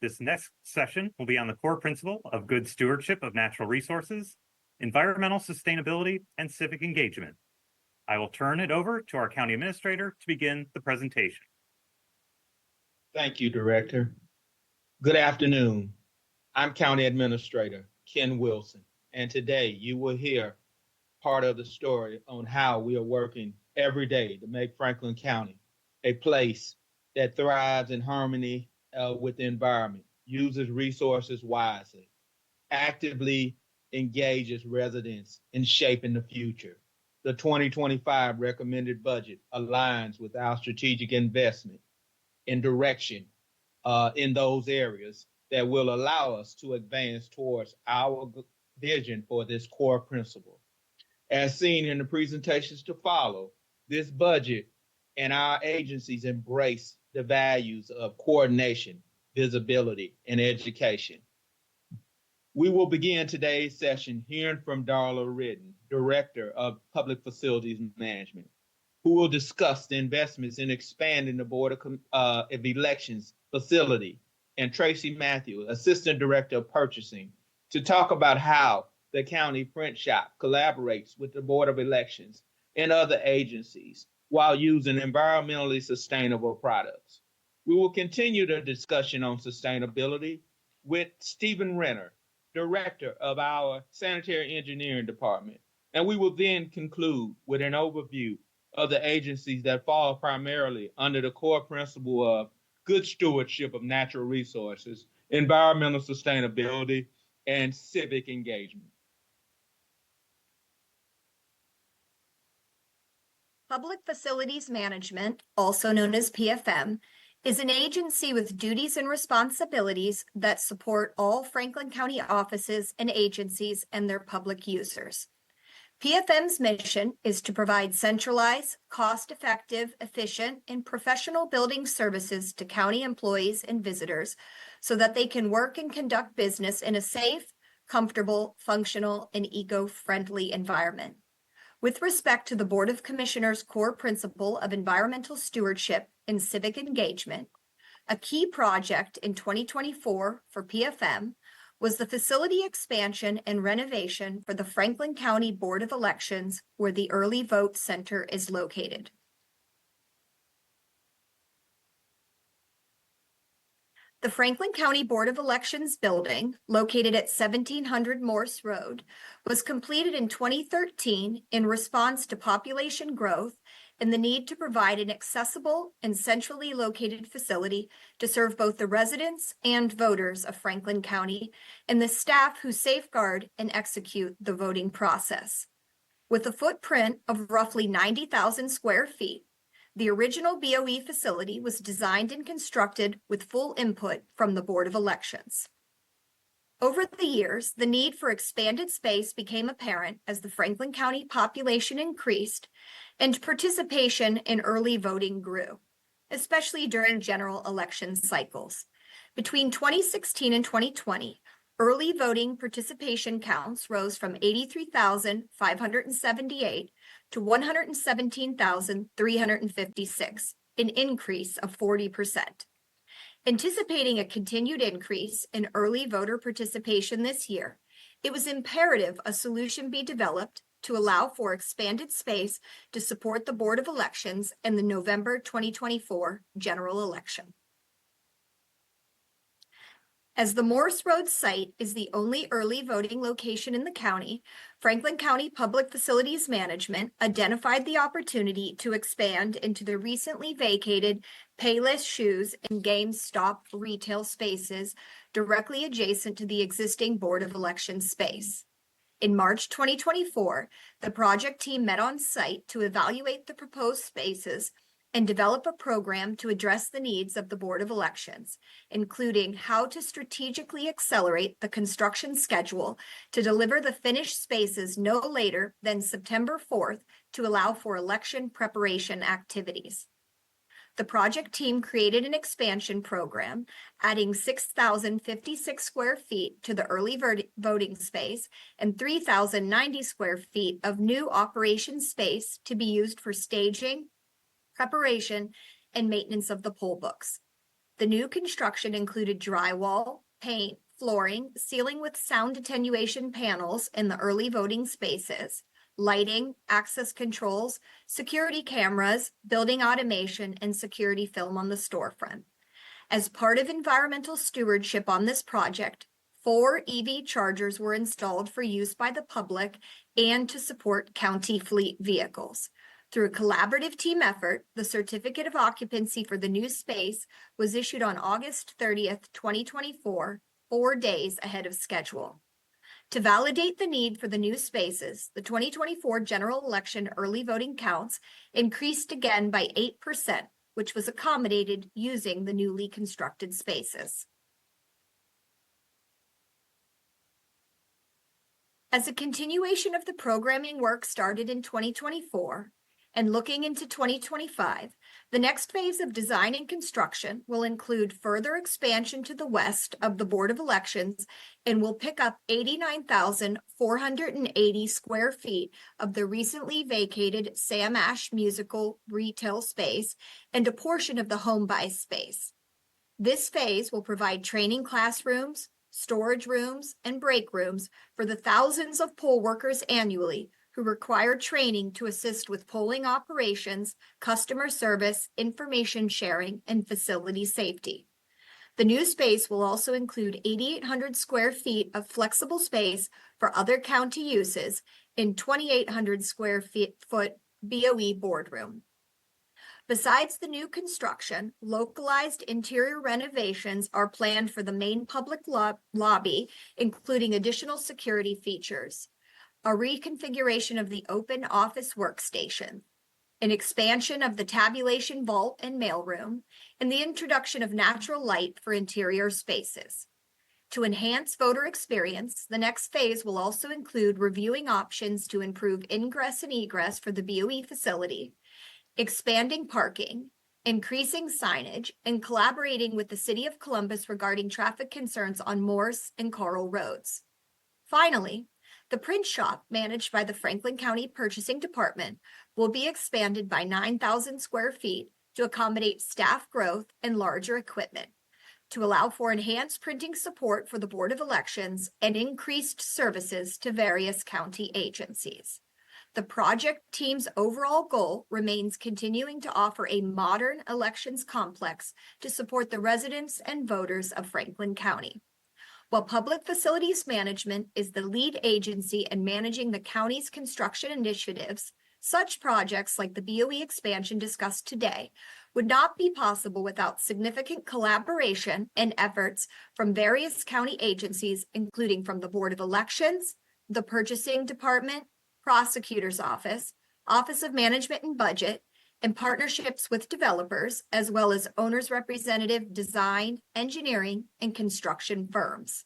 This next session will be on the core principle of good stewardship of natural resources, environmental sustainability, and civic engagement. I will turn it over to our county administrator to begin the presentation. Thank you, Director. Good afternoon. I'm County Administrator Ken Wilson, and today you will hear part of the story on how we are working every day to make Franklin County a place that thrives in harmony with the environment, uses resources wisely, actively engages residents in shaping the future. The 2025 recommended budget aligns with our strategic investment in direction in those areas that will allow us to advance towards our vision for this core principle. As seen in the presentations to follow, this budget and our agencies embrace the values of coordination, visibility, and education. We will begin today's session hearing from Darla Ridden, Director of Public Facilities Management, who will discuss the investments in expanding the Board of Elections facility, and Tracy Matthews, Assistant Director of Purchasing, to talk about how the county print shop collaborates with the Board of Elections and other agencies while using environmentally sustainable products. We will continue the discussion on sustainability with Stephen Renner, Director of our Sanitary Engineering Department, and we will then conclude with an overview of the agencies that fall primarily under the core principle of good stewardship of natural resources, environmental sustainability, and civic engagement. Public Facilities Management, also known as PFM, is an agency with duties and responsibilities that support all Franklin County offices and agencies and their public users. PFM's mission is to provide centralized, cost-effective, efficient, and professional building services to county employees and visitors so that they can work and conduct business in a safe, comfortable, functional, and eco-friendly environment. With respect to the Board of Commissioners' core principle of environmental stewardship and civic engagement, a key project in 2024 for PFM was the facility expansion and renovation for the Franklin County Board of Elections, where the Early Vote Center is located. The Franklin County Board of Elections building, located at 1700 Morse Road, was completed in 2013 in response to population growth and the need to provide an accessible and centrally located facility to serve both the residents and voters of Franklin County and the staff who safeguard and execute the voting process. With a footprint of roughly 90,000 square feet, the original BOE facility was designed and constructed with full input from the Board of Elections. Over the years, the need for expanded space became apparent as the Franklin County population increased and participation in early voting grew, especially during general election cycles. Between 2016 and 2020, early voting participation counts rose from 83,578 to 117,356, an increase of 40%. Anticipating a continued increase in early voter participation this year, it was imperative a solution be developed to allow for expanded space to support the Board of Elections and the November 2024 general election. As the Morse Road site is the only early voting location in the county, Franklin County Public Facilities Management identified the opportunity to expand into the recently vacated Payless Shoes and GameStop retail spaces directly adjacent to the existing Board of Elections space. In March 2024, the project team met on site to evaluate the proposed spaces and develop a program to address the needs of the Board of Elections, including how to strategically accelerate the construction schedule to deliver the finished spaces no later than September 4th to allow for election preparation activities. The project team created an expansion program, adding 6,056 square feet to the early voting space and 3,090 square feet of new operation space to be used for staging, preparation, and maintenance of the poll books. The new construction included drywall, paint, flooring, ceiling with sound attenuation panels in the early voting spaces, lighting, access controls, security cameras, building automation, and security film on the storefront. As part of environmental stewardship on this project, 4 EV chargers were installed for use by the public and to support county fleet vehicles. Through a collaborative team effort, the certificate of occupancy for the new space was issued on August 30th, 2024, 4 days ahead of schedule. To validate the need for the new spaces, the 2024 general election early voting counts increased again by 8%, which was accommodated using the newly constructed spaces. As a continuation of the programming work started in 2024, and looking into 2025, the next phase of design and construction will include further expansion to the west of the Board of Elections and will pick up 89,480 square feet of the recently vacated Sam Ash musical retail space and a portion of the home buy space. This phase will provide training classrooms, storage rooms, and break rooms for the thousands of poll workers annually who require training to assist with polling operations, customer service, information sharing, and facility safety. The new space will also include 8,800 square feet of flexible space for other county uses in 2,800 square foot BOE boardroom. Besides the new construction, localized interior renovations are planned for the main public lobby, including additional security features, a reconfiguration of the open office workstation, an expansion of the tabulation vault and mailroom, and the introduction of natural light for interior spaces. To enhance voter experience, the next phase will also include reviewing options to improve ingress and egress for the BOE facility, expanding parking, increasing signage, and collaborating with the City of Columbus regarding traffic concerns on Morse and Carl roads. Finally, the print shop, managed by the Franklin County Purchasing Department, will be expanded by 9,000 square feet to accommodate staff growth and larger equipment, to allow for enhanced printing support for the Board of Elections and increased services to various county agencies. The project team's overall goal remains continuing to offer a modern elections complex to support the residents and voters of Franklin County. While Public Facilities Management is the lead agency in managing the county's construction initiatives, such projects like the BOE expansion discussed today would not be possible without significant collaboration and efforts from various county agencies, including from the Board of Elections, the Purchasing Department, Prosecutor's Office, Office of Management and Budget, and partnerships with developers, as well as owners representative design, engineering, and construction firms.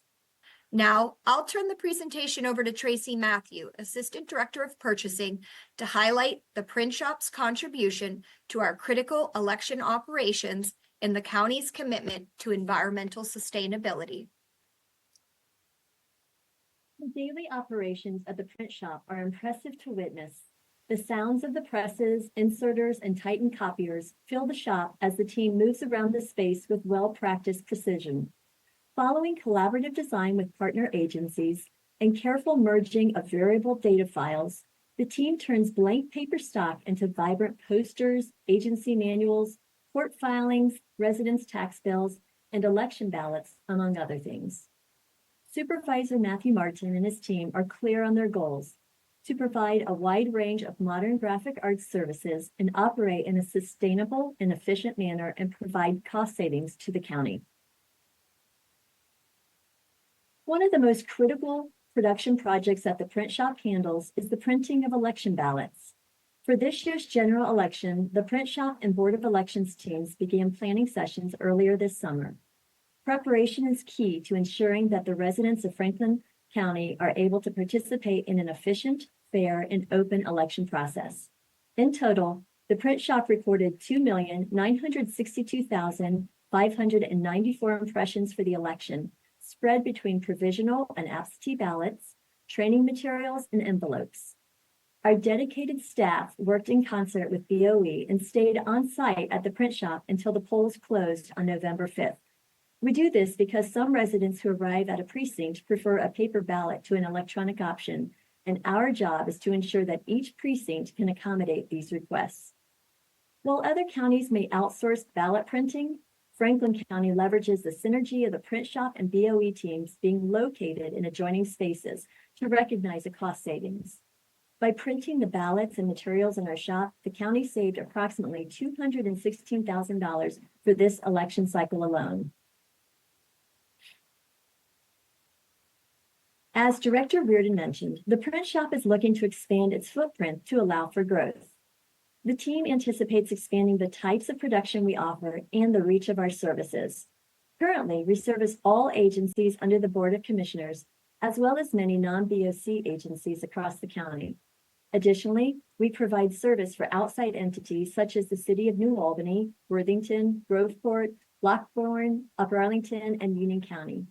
Now, I'll turn the presentation over to Tracy Matthew, Assistant Director of Purchasing, to highlight the print shop's contribution to our critical election operations and the county's commitment to environmental sustainability. The daily operations at the print shop are impressive to witness. The sounds of the presses, inserters, and Titan copiers fill the shop as the team moves around the space with well-practiced precision. Following collaborative design with partner agencies and careful merging of variable data files, the team turns blank paper stock into vibrant posters, agency manuals, court filings, residents' tax bills, and election ballots, among other things. Supervisor Matthew Martin and his team are clear on their goals: to provide a wide range of modern graphic arts services and operate in a sustainable and efficient manner and provide cost savings to the county. One of the most critical production projects that the print shop handles is the printing of election ballots. For this year's general election, the print shop and Board of Elections teams began planning sessions earlier this summer. Preparation is key to ensuring that the residents of Franklin County are able to participate in an efficient, fair, and open election process. In total, the print shop recorded 2,962,594 impressions for the election, spread between provisional and absentee ballots, training materials, and envelopes. Our dedicated staff worked in concert with BOE and stayed on site at the print shop until the polls closed on November 5th. We do this because some residents who arrive at a precinct prefer a paper ballot to an electronic option, and our job is to ensure that each precinct can accommodate these requests. While other counties may outsource ballot printing, Franklin County leverages the synergy of the print shop and BOE teams being located in adjoining spaces to recognize the cost savings. By printing the ballots and materials in our shop, the county saved approximately $216,000 for this election cycle alone. As Director Reardon mentioned, the print shop is looking to expand its footprint to allow for growth. The team anticipates expanding the types of production we offer and the reach of our services. Currently, we service all agencies under the Board of Commissioners, as well as many non-BOC agencies across the county. Additionally, we provide service for outside entities such as the City of New Albany, Worthington, Groveport, Lockbourne, Upper Arlington, and Union County.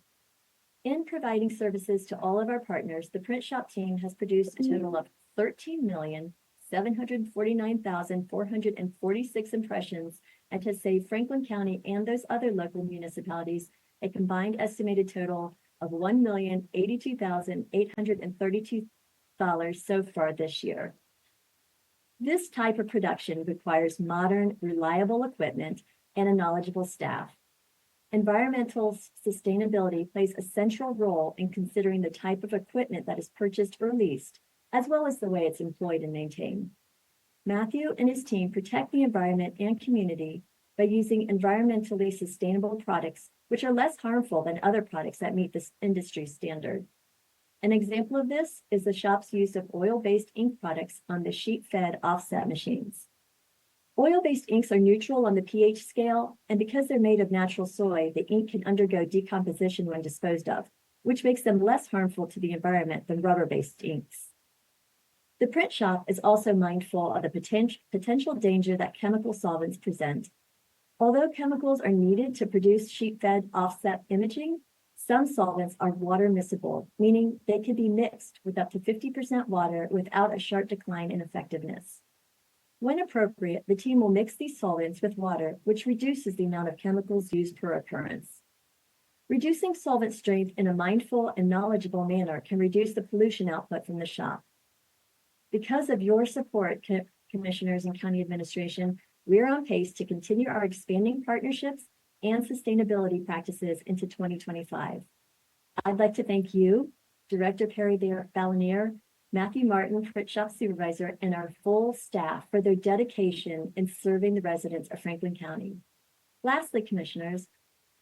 In providing services to all of our partners, the print shop team has produced a total of 13,749,446 impressions and has saved Franklin County and those other local municipalities a combined estimated total of $1,082,832 so far this year. This type of production requires modern, reliable equipment and a knowledgeable staff. Environmental sustainability plays a central role in considering the type of equipment that is purchased or leased, as well as the way it's employed and maintained. Matthew and his team protect the environment and community by using environmentally sustainable products, which are less harmful than other products that meet this industry standard. An example of this is the shop's use of oil-based ink products on the sheet-fed offset machines. Oil-based inks are neutral on the pH scale, and because they're made of natural soy, the ink can undergo decomposition when disposed of, which makes them less harmful to the environment than rubber-based inks. The print shop is also mindful of the potential danger that chemical solvents present. Although chemicals are needed to produce sheet-fed offset imaging, some solvents are water miscible, meaning they can be mixed with up to 50% water without a sharp decline in effectiveness. When appropriate, the team will mix these solvents with water, which reduces the amount of chemicals used per occurrence. Reducing solvent strength in a mindful and knowledgeable manner can reduce the pollution output from the shop. Because of your support, Commissioners and County Administration, we are on pace to continue our expanding partnerships and sustainability practices into 2025. I'd like to thank you, Director Perry Balanier, Matthew Martin, print shop supervisor, and our full staff for their dedication in serving the residents of Franklin County. Lastly, Commissioners,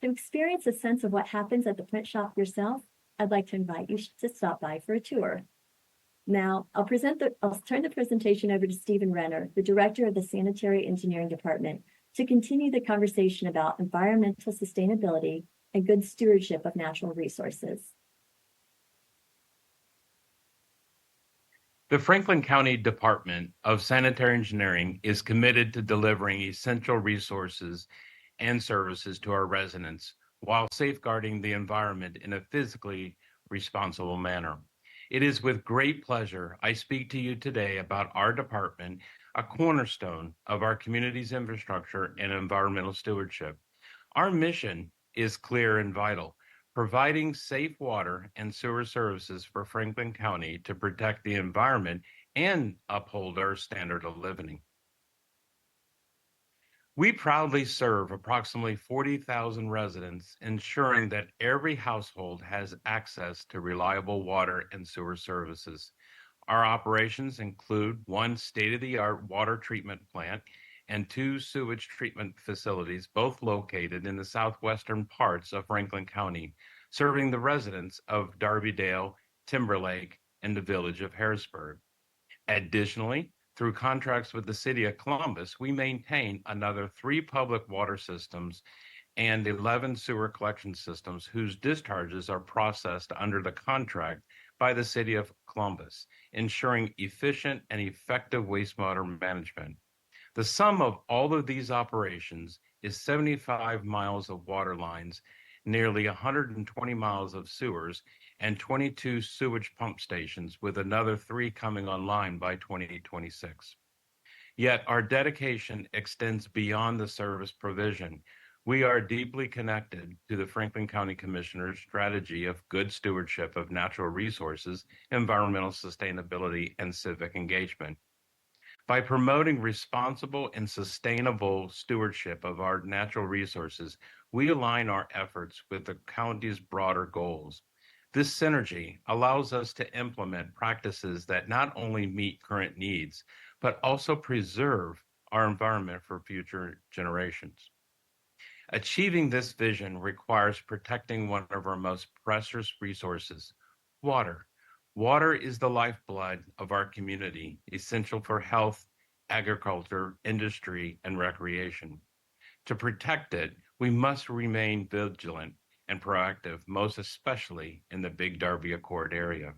to experience a sense of what happens at the print shop yourself, I'd like to invite you to stop by for a tour. Now, I'll turn the presentation over to Stephen Renner, the Director of the Sanitary Engineering Department, to continue the conversation about environmental sustainability and good stewardship of natural resources. The Franklin County Department of Sanitary Engineering is committed to delivering essential resources and services to our residents while safeguarding the environment in a physically responsible manner. It is with great pleasure I speak to you today about our department, a cornerstone of our community's infrastructure and environmental stewardship. Our mission is clear and vital: providing safe water and sewer services for Franklin County to protect the environment and uphold our standard of living. We proudly serve approximately 40,000 residents, ensuring that every household has access to reliable water and sewer services. Our operations include one state-of-the-art water treatment plant and two sewage treatment facilities, both located in the southwestern parts of Franklin County, serving the residents of Darby-Dale, Timberlake, and the village of Harrisburg. Additionally, through contracts with the City of Columbus, we maintain another 3 public water systems and 11 sewer collection systems whose discharges are processed under the contract by the City of Columbus, ensuring efficient and effective wastewater management. The sum of all of these operations is 75 miles of water lines, nearly 120 miles of sewers, and 22 sewage pump stations, with another 3 coming online by 2026. Yet our dedication extends beyond the service provision. We are deeply connected to the Franklin County Commissioner's strategy of good stewardship of natural resources, environmental sustainability, and civic engagement. By promoting responsible and sustainable stewardship of our natural resources, we align our efforts with the county's broader goals. This synergy allows us to implement practices that not only meet current needs, but also preserve our environment for future generations. Achieving this vision requires protecting one of our most precious resources, water. Water is the lifeblood of our community, essential for health, agriculture, industry, and recreation. To protect it, we must remain vigilant and proactive, most especially in the Big Darby Accord area.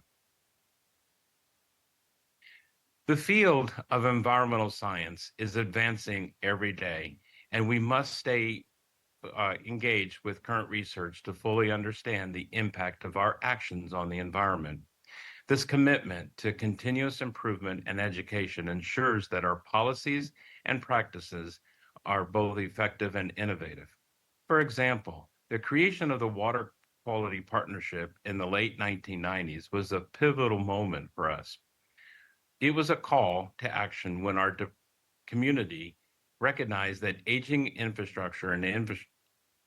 The field of environmental science is advancing every day, and we must stay engaged with current research to fully understand the impact of our actions on the environment. This commitment to continuous improvement and education ensures that our policies and practices are both effective and innovative. For example, the creation of the Water Quality Partnership in the late 1990s was a pivotal moment for us. It was a call to action when our community recognized that aging infrastructure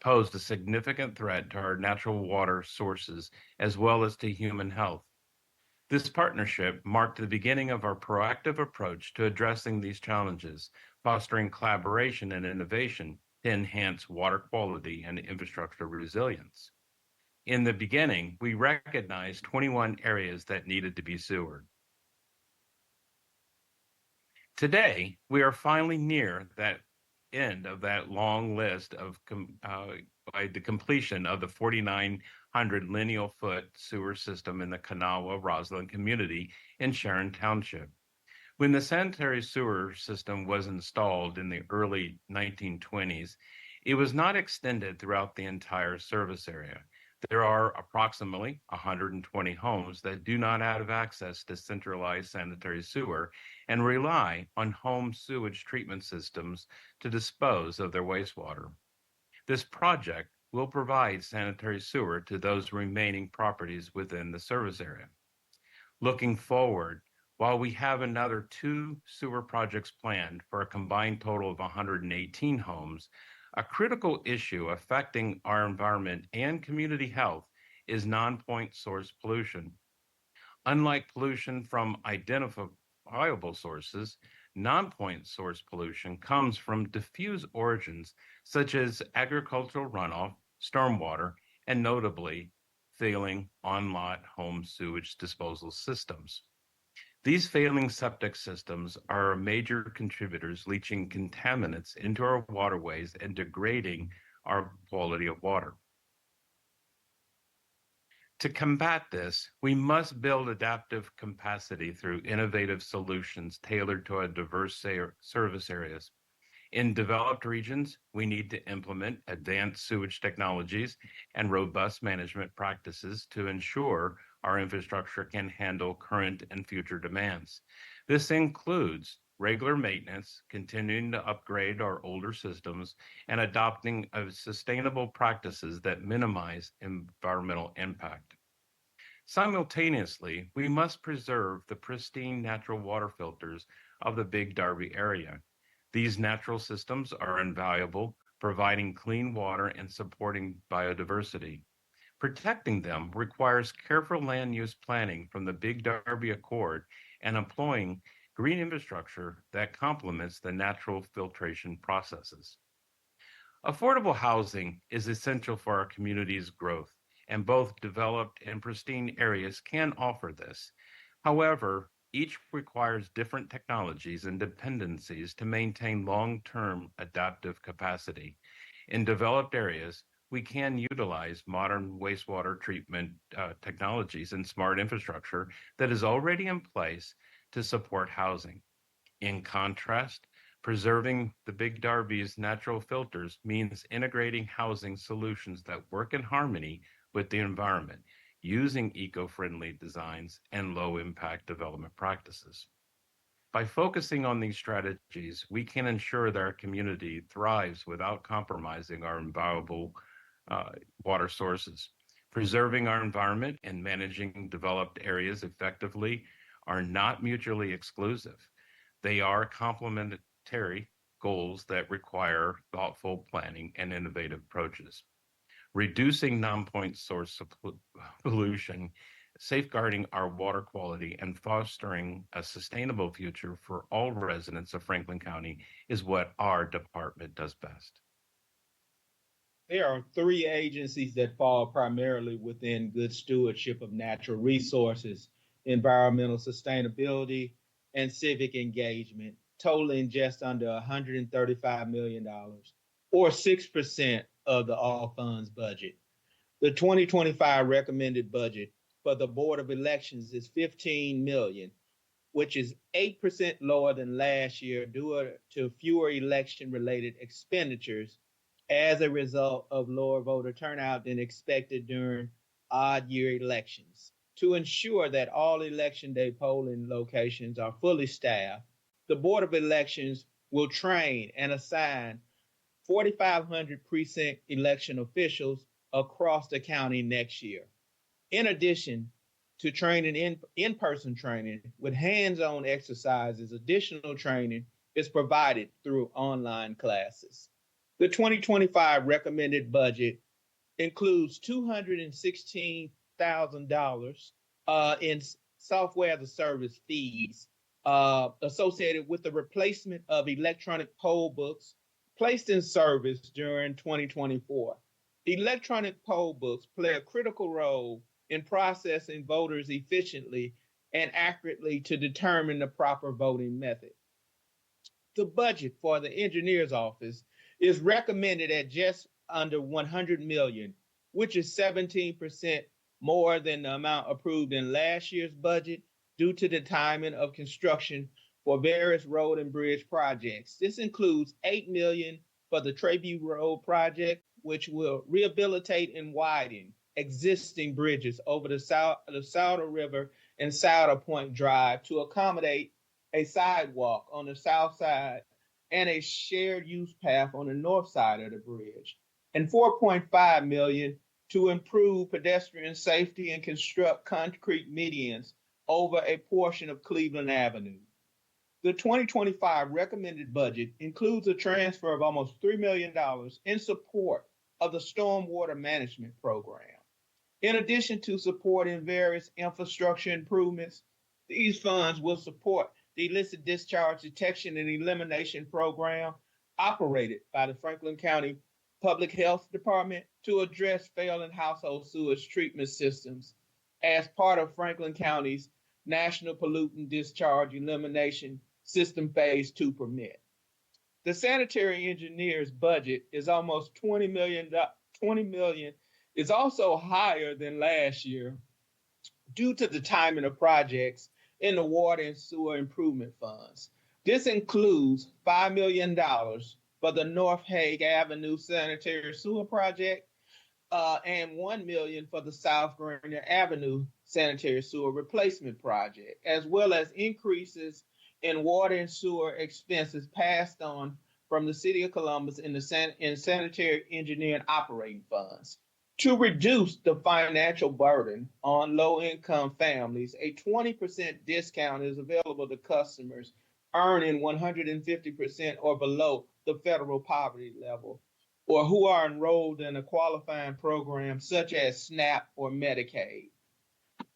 posed a significant threat to our natural water sources as well as to human health. This partnership marked the beginning of our proactive approach to addressing these challenges, fostering collaboration and innovation to enhance water quality and infrastructure resilience. In the beginning, we recognized 21 areas that needed to be sewered. Today, we are finally near that end of that long list of by the completion of the 4,900 lineal foot sewer system in the Kanawha-Roslyn community in Sharon Township. When the sanitary sewer system was installed in the early 1920s, it was not extended throughout the entire service area. There are approximately 120 homes that do not have access to centralized sanitary sewer and rely on home sewage treatment systems to dispose of their wastewater. This project will provide sanitary sewer to those remaining properties within the service area. Looking forward, while we have another 2 sewer projects planned for a combined total of 118 homes, a critical issue affecting our environment and community health is non-point source pollution. Unlike pollution from identifiable sources, non-point source pollution comes from diffuse origins such as agricultural runoff, stormwater, and notably, failing on-lot home sewage disposal systems. These failing septic systems are major contributors, leaching contaminants into our waterways and degrading our quality of water. To combat this, we must build adaptive capacity through innovative solutions tailored to our diverse service areas. In developed regions, we need to implement advanced sewage technologies and robust management practices to ensure our infrastructure can handle current and future demands. This includes regular maintenance, continuing to upgrade our older systems, and adopting sustainable practices that minimize environmental impact. Simultaneously, we must preserve the pristine natural water filters of the Big Darby area. These natural systems are invaluable, providing clean water and supporting biodiversity. Protecting them requires careful land use planning from the Big Darby Accord and employing green infrastructure that complements the natural filtration processes. Affordable housing is essential for our community's growth, and both developed and pristine areas can offer this. However, each requires different technologies and dependencies to maintain long-term adaptive capacity. In developed areas, we can utilize modern wastewater treatment technologies and smart infrastructure that is already in place to support housing. In contrast, preserving the Big Darby's natural filters means integrating housing solutions that work in harmony with the environment, using eco-friendly designs and low-impact development practices. By focusing on these strategies, we can ensure that our community thrives without compromising our invaluable water sources. Preserving our environment and managing developed areas effectively are not mutually exclusive. They are complementary goals that require thoughtful planning and innovative approaches. Reducing non-point source pollution, safeguarding our water quality, and fostering a sustainable future for all residents of Franklin County is what our department does best. There are three agencies that fall primarily within good stewardship of natural resources: environmental sustainability and civic engagement, totaling just under $135 million, or 6% of the all funds budget. The 2025 recommended budget for the Board of Elections is $15 million, which is 8% lower than last year due to fewer election-related expenditures as a result of lower voter turnout than expected during odd year elections. To ensure that all election day polling locations are fully staffed, the Board of Elections will train and assign 4,500 precinct election officials across the county next year. In addition to training in-person training with hands-on exercises, additional training is provided through online classes. The 2025 recommended budget includes $216,000 in software as a service fees associated with the replacement of electronic poll books placed in service during 2024. Electronic poll books play a critical role in processing voters efficiently and accurately to determine the proper voting method. The budget for the engineer's office is recommended at just under $100 million, which is 17% more than the amount approved in last year's budget due to the timing of construction for various road and bridge projects. This includes $8 million for the Trayview Road project, which will rehabilitate and widen existing bridges over the Souder River and Souder Point Drive to accommodate a sidewalk on the south side and a shared use path on the north side of the bridge, and $4.5 million to improve pedestrian safety and construct concrete medians over a portion of Cleveland Avenue. The 2025 recommended budget includes a transfer of almost $3 million in support of the stormwater management program. In addition to supporting various infrastructure improvements, these funds will support the illicit discharge detection and elimination program operated by the Franklin County Public Health Department to address failing household sewage treatment systems as part of Franklin County's National Pollutant Discharge Elimination System Phase 2 permit. The sanitary engineer's budget is almost $20 million is also higher than last year due to the timing of projects in the water and sewer improvement funds. This includes $5 million for the North Hague Avenue sanitary sewer project and $1 million for the South Grenier Avenue sanitary sewer replacement project, as well as increases in water and sewer expenses passed on from the City of Columbus in the sanitary engineering operating funds. To reduce the financial burden on low-income families, a 20% discount is available to customers earning 150% or below the federal poverty level, or who are enrolled in a qualifying program such as SNAP or Medicaid.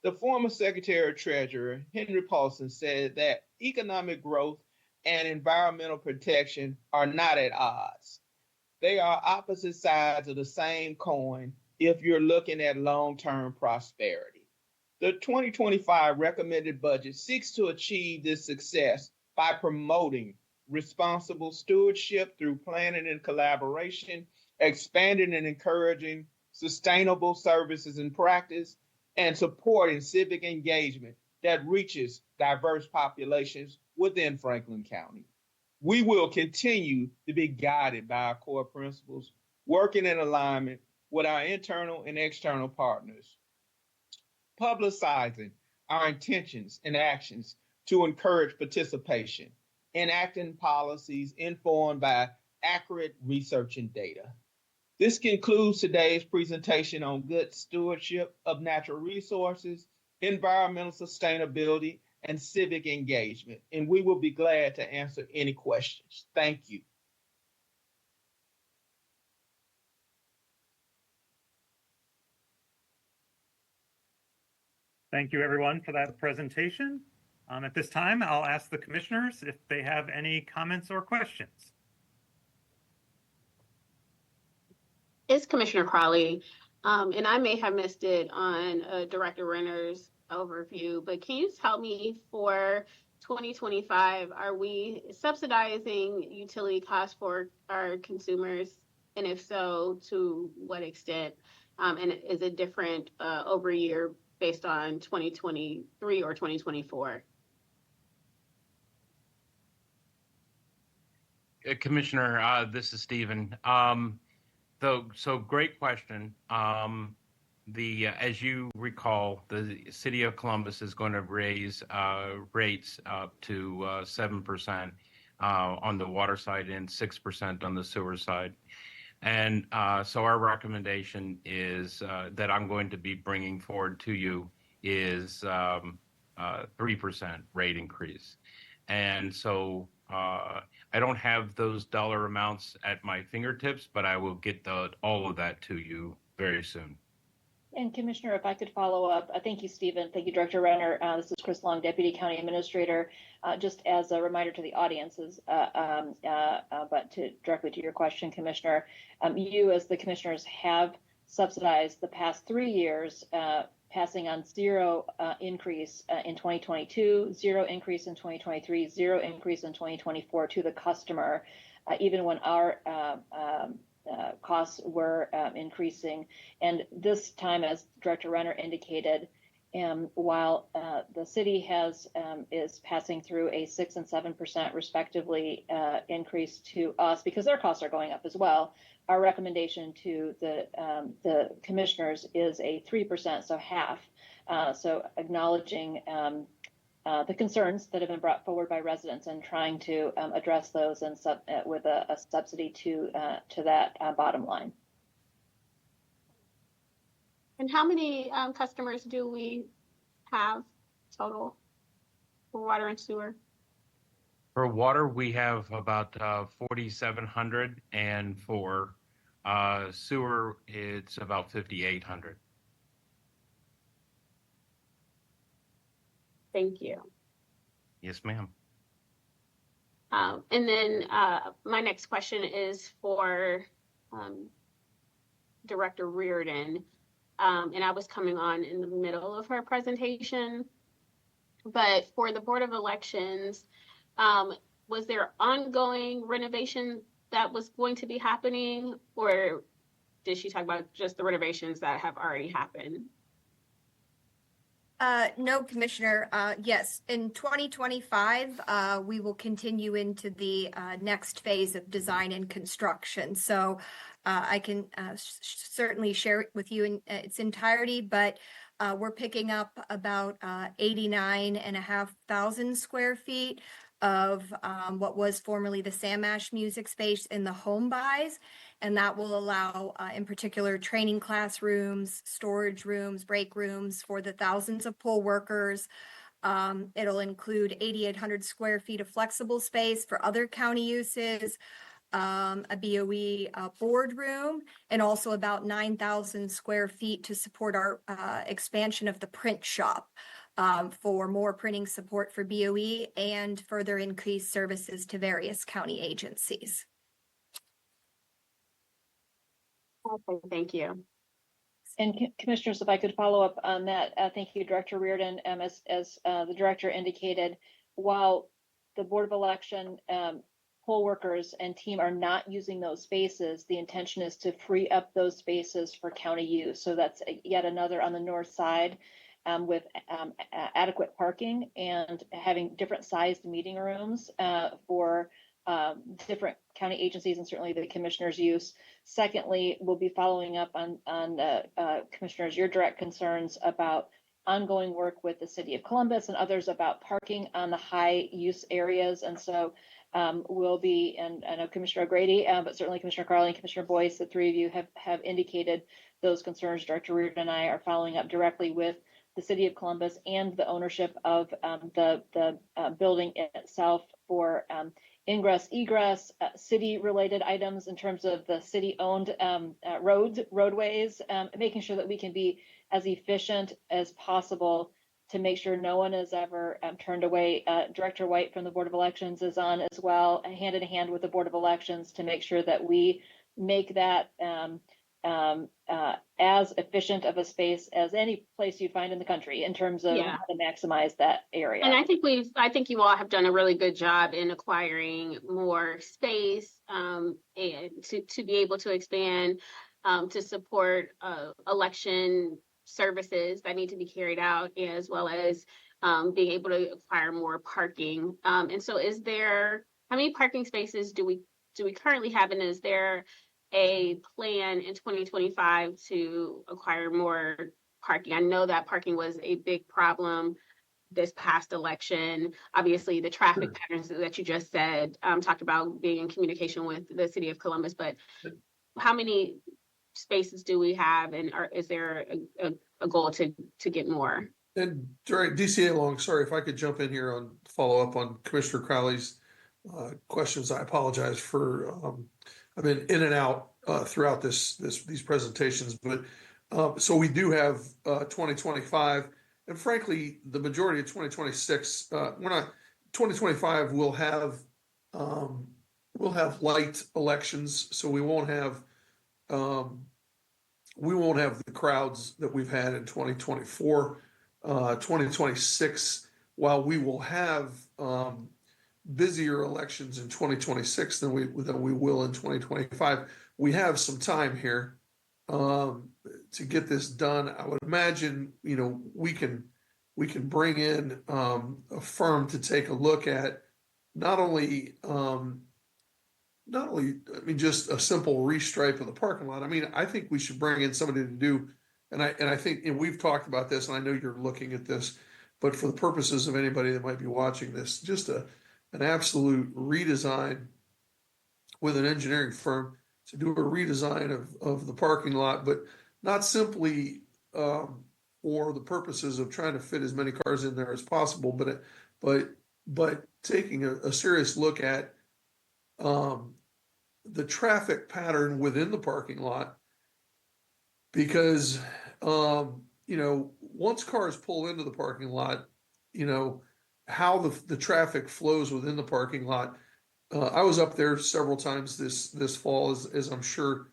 The former Secretary of Treasurer, Henry Paulson, said that economic growth and environmental protection are not at odds. They are opposite sides of the same coin if you're looking at long-term prosperity. The 2025 recommended budget seeks to achieve this success by promoting responsible stewardship through planning and collaboration, expanding and encouraging sustainable services and practice, and supporting civic engagement that reaches diverse populations within Franklin County. We will continue to be guided by our core principles, working in alignment with our internal and external partners. publicizing our intentions and actions to encourage participation, enacting policies informed by accurate research and data. This concludes today's presentation on good stewardship of natural resources, environmental sustainability, and civic engagement, and we will be glad to answer any questions. Thank you. Thank you, everyone, for that presentation. At this time, I'll ask the commissioners if they have any comments or questions. It's Commissioner Crawley, and I may have missed it on Director Renner's overview, but can you tell me for 2025, are we subsidizing utility costs for our consumers? And if so, to what extent? And is it different over a year based on 2023 or 2024? Commissioner, this is Stephen. So great question. As you recall, the city of Columbus is going to raise rates up to 7% on the water side and 6% on the sewer side. And so our recommendation is that I'm going to be bringing forward to you is 3% rate increase. And so I don't have those dollar amounts at my fingertips, but I will get all of that to you very soon. And Commissioner, if I could follow up, thank you, Stephen. Thank you, Director Renner. This is Chris Long, Deputy County Administrator. Just as a reminder to the audiences, but directly to your question, Commissioner, you as the commissioners have subsidized the past 3 years, passing on zero increase in 2022, zero increase in 2023, zero increase in 2024 to the customer, even when our costs were increasing. And this time, as Director Renner indicated, while the city is passing through a 6% and 7% respectively increase to us because their costs are going up as well, our recommendation to the commissioners is a 3%, so half. So acknowledging the concerns that have been brought forward by residents and trying to address those and with a subsidy to that bottom line. And how many customers do we have total for water and sewer? For water, we have about 4,700, and for sewer, it's about 5,800. Thank you. Yes, ma'am. And then my next question is for Director Reardon. And I was coming on in the middle of her presentation. But for the Board of Elections, was there ongoing renovation that was going to be happening, or did she talk about just the renovations that have already happened? No, Commissioner. Yes, in 2025, we will continue into the next phase of design and construction. So I can certainly share it with you in its entirety, but we're picking up about 89,500 square feet of what was formerly the Sam Ash music space in the home buys. And that will allow, in particular, training classrooms, storage rooms, break rooms for the thousands of poll workers. It'll include 8,800 square feet of flexible space for other county uses, a BOE boardroom, and also about 9,000 square feet to support our expansion of the print shop for more printing support for BOE and further increased services to various county agencies. Okay, thank you. And Commissioners, if I could follow up on that, thank you, Director Reardon. As the Director indicated, while the Board of Election poll workers and team are not using those spaces, the intention is to free up those spaces for county use. So that's yet another on the north side with adequate parking and having different sized meeting rooms for different county agencies and certainly the commissioners' use. Secondly, we'll be following up on commissioners, your direct concerns about ongoing work with the city of Columbus and others about parking on the high use areas. And so we'll be, and I know Commissioner O'Grady, but certainly Commissioner Carley and Commissioner Boyce, the three of you have indicated those concerns. Director Reardon and I are following up directly with the city of Columbus and the ownership of the building itself for ingress, egress, city-related items in terms of the city-owned roadways, making sure that we can be as efficient as possible to make sure no one is ever turned away. Director White from the Board of Elections is on as well, hand in hand with the Board of Elections, to make sure that we make that as efficient of a space as any place you find in the country in terms of how to maximize that area. And I think you all have done a really good job in acquiring more space and to be able to expand to support election services that need to be carried out, as well as being able to acquire more parking. And so how many parking spaces do we currently have, and is there a plan in 2025 to acquire more parking? I know that parking was a big problem this past election. Obviously, the traffic patterns that you just said talked about being in communication with the city of Columbus, but how many spaces do we have, and is there a goal to get more? And during DCA Long, sorry if I could jump in here on follow up on Commissioner Crowley's questions. I apologize for I've been in and out throughout these presentations, but so we do have 2025, and frankly, the majority of 2026. 2025 will have light elections, so we won't have the crowds that we've had in 2024. 2026, while we will have busier elections in 2026 than we will in 2025, we have some time here to get this done. I would imagine, we can bring in a firm to take a look at not only just a simple restripe of the parking lot. I think we should bring in somebody to do, and I think, and we've talked about this, and I know you're looking at this, but for the purposes of anybody that might be watching this, just an absolute redesign with an engineering firm to do a redesign of the parking lot, but not simply for the purposes of trying to fit as many cars in there as possible, but taking a serious look at the traffic pattern within the parking lot, because once cars pull into the parking lot, how the traffic flows within the parking lot. I was up there several times this fall, as I'm sure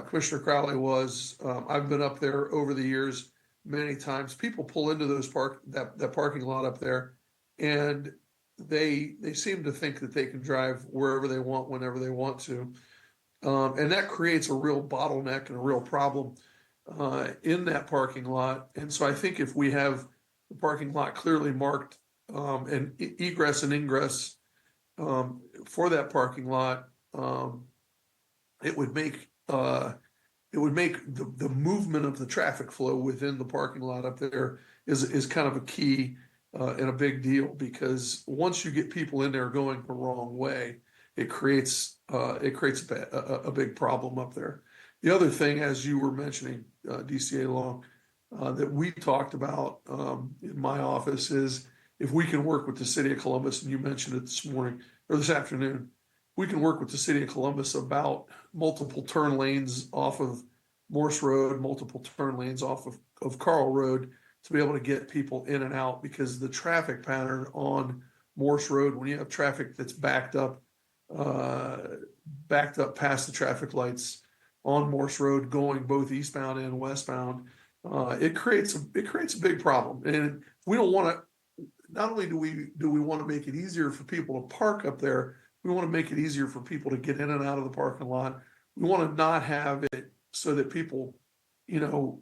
Commissioner Crowley was. I've been up there over the years many times. People pull into that parking lot up there, and they seem to think that they can drive wherever they want, whenever they want to, and that creates a real bottleneck and a real problem in that parking lot. And so I think if we have the parking lot clearly marked and egress and ingress for that parking lot, it would make the movement of the traffic flow within the parking lot up there is kind of a key and a big deal, because once you get people in there going the wrong way, it creates a big problem up there. The other thing, as you were mentioning, DCA Long, that we talked about in my office is, if we can work with the city of Columbus, and you mentioned it this morning or this afternoon, we can work with the city of Columbus about multiple turn lanes off of Morse Road, multiple turn lanes off of Carl Road, to be able to get people in and out, because the traffic pattern on Morse Road, when you have traffic that's backed up past the traffic lights on Morse Road, going both eastbound and westbound, it creates a big problem. And we don't want to. Not only do we want to make it easier for people to park up there, we want to make it easier for people to get in and out of the parking lot. We want to not have it so that people,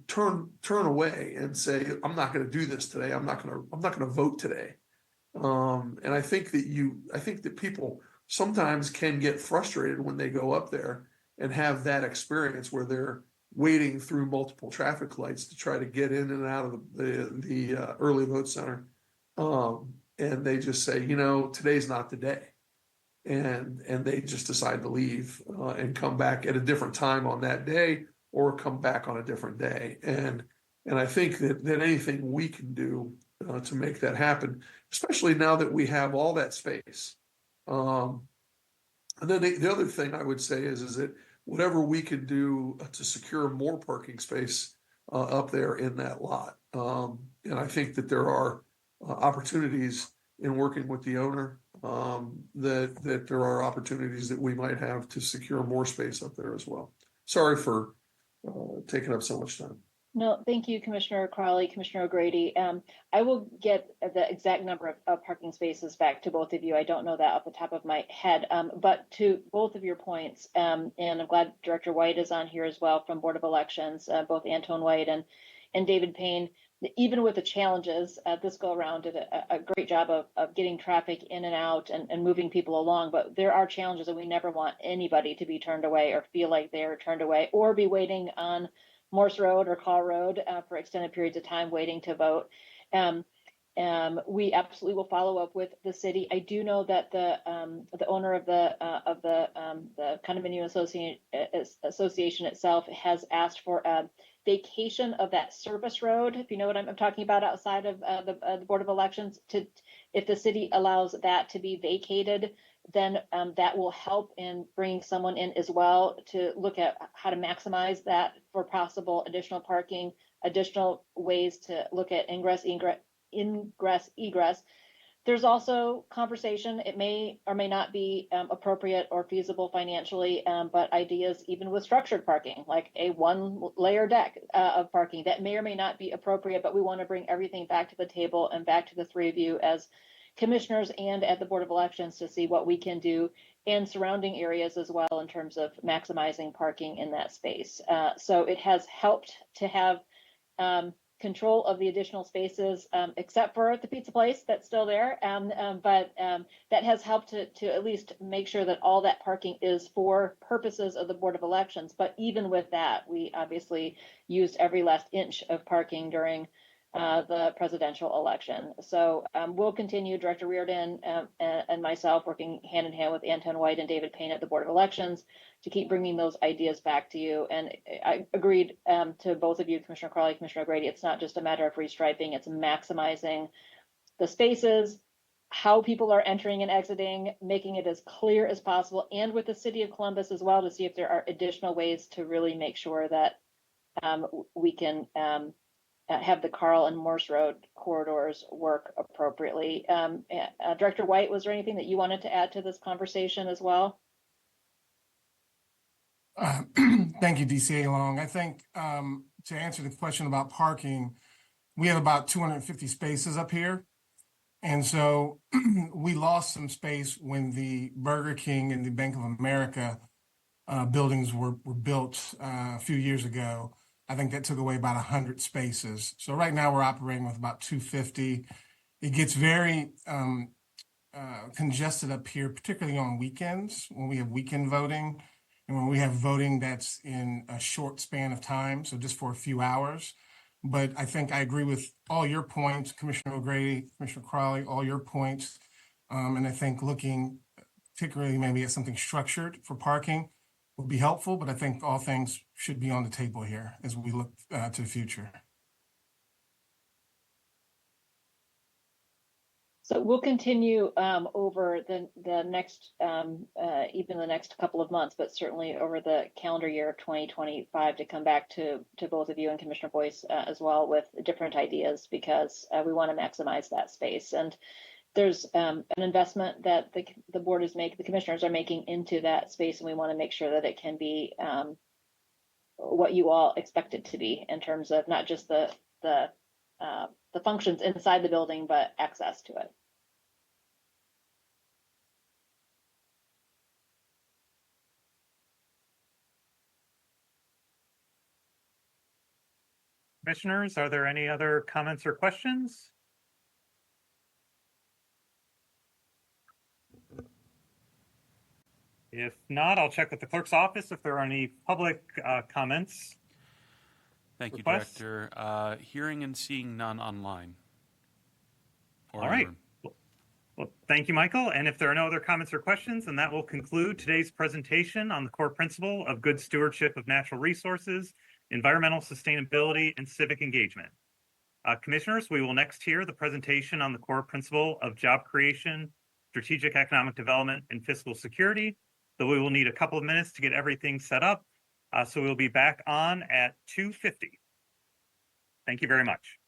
turn away and say, "I'm not going to do this today. I'm not going to vote today." And I think that people sometimes can get frustrated when they go up there and have that experience where waiting through multiple traffic lights to try to get in and out of the early vote center. And they just say, today's not the day. And they just decide to leave and come back at a different time on that day, or come back on a different day. And I think that anything we can do to make that happen, especially now that we have all that space. And then the other thing I would say is that whatever we can do to secure more parking space up there in that lot. And I think that there are opportunities in working with the owner, that there are opportunities that we might have to secure more space up there as well. Sorry for taking up so much time. No, thank you, Commissioner Crowley, Commissioner O'Grady. I will get the exact number of parking spaces back to both of you. I don't know that off the top of my head, but to both of your points, and I'm glad Director White is on here as well from Board of Elections, both Antone White and David Payne. Even with the challenges, this go around did a great job of getting traffic in and out and moving people along, but there are challenges, and we never want anybody to be turned away or feel like they're turned away or be waiting on Morse Road or Carr Road for extended periods of time waiting to vote. We absolutely will follow up with the city. I do know that the owner of the condominium association itself has asked for a vacation of that service road, if you know what I'm talking about, outside of the Board of Elections. If the city allows that to be vacated, then that will help in bringing someone in as well to look at how to maximize that for possible additional parking, additional ways to look at ingress, egress. There's also conversation. It may or may not be appropriate or feasible financially, but ideas even with structured parking, like a one-layer deck of parking, that may or may not be appropriate, but we want to bring everything back to the table and back to the three of you as commissioners and at the Board of Elections to see what we can do in surrounding areas as well in terms of maximizing parking in that space. So it has helped to have control of the additional spaces, except for the pizza place that's still there. But that has helped to at least make sure that all that parking is for purposes of the Board of Elections. But even with that, we obviously used every last inch of parking during the presidential election. So we'll continue, Director Reardon and myself, working hand in hand with Antone White and David Payne at the Board of Elections to keep bringing those ideas back to you. And I agreed to both of you, Commissioner Crowley, Commissioner O'Grady, it's not just a matter of restriping, it's maximizing the spaces, how people are entering and exiting, making it as clear as possible, and with the City of Columbus as well, to see if there are additional ways to really make sure that we can have the Carl and Morse Road corridors work appropriately. Director White, was there anything that you wanted to add to this conversation as well? Thank you, DCA Long. I think to answer the question about parking, we have about 250 spaces up here. And so we lost some space when the Burger King and the Bank of America buildings were built a few years ago. I think that took away about 100 spaces. So right now we're operating with about 250. It gets very congested up here, particularly on weekends when we have weekend voting and when we have voting that's in a short span of time, so just for a few hours. But I think I agree with all your points, Commissioner O'Grady, Commissioner Crowley, all your points. And I think looking particularly maybe at something structured for parking would be helpful, but I think all things should be on the table here as we look to the future. So we'll continue over the next, even the next couple of months, but certainly over the calendar year of 2025 to come back to both of you and Commissioner Boyce as well with different ideas, because we want to maximize that space. And there's an investment that the board is making, the commissioners are making into that space, and we want to make sure that it can be what you all expect it to be in terms of not just the functions inside the building, but access to it. Commissioners, are there any other comments or questions? If not, I'll check with the clerk's office if there are any public comments. Thank you, requests? Director. Hearing and seeing none online. Or All right. in room. Well, thank you, Michael. And if there are no other comments or questions, then that will conclude today's presentation on the core principle of good stewardship of natural resources, environmental sustainability, and civic engagement. Commissioners, we will next hear the presentation on the core principle of job creation, strategic economic development, and fiscal security, though we will need a couple of minutes to get everything set up. So we'll be back on at 2:50. Thank you very much.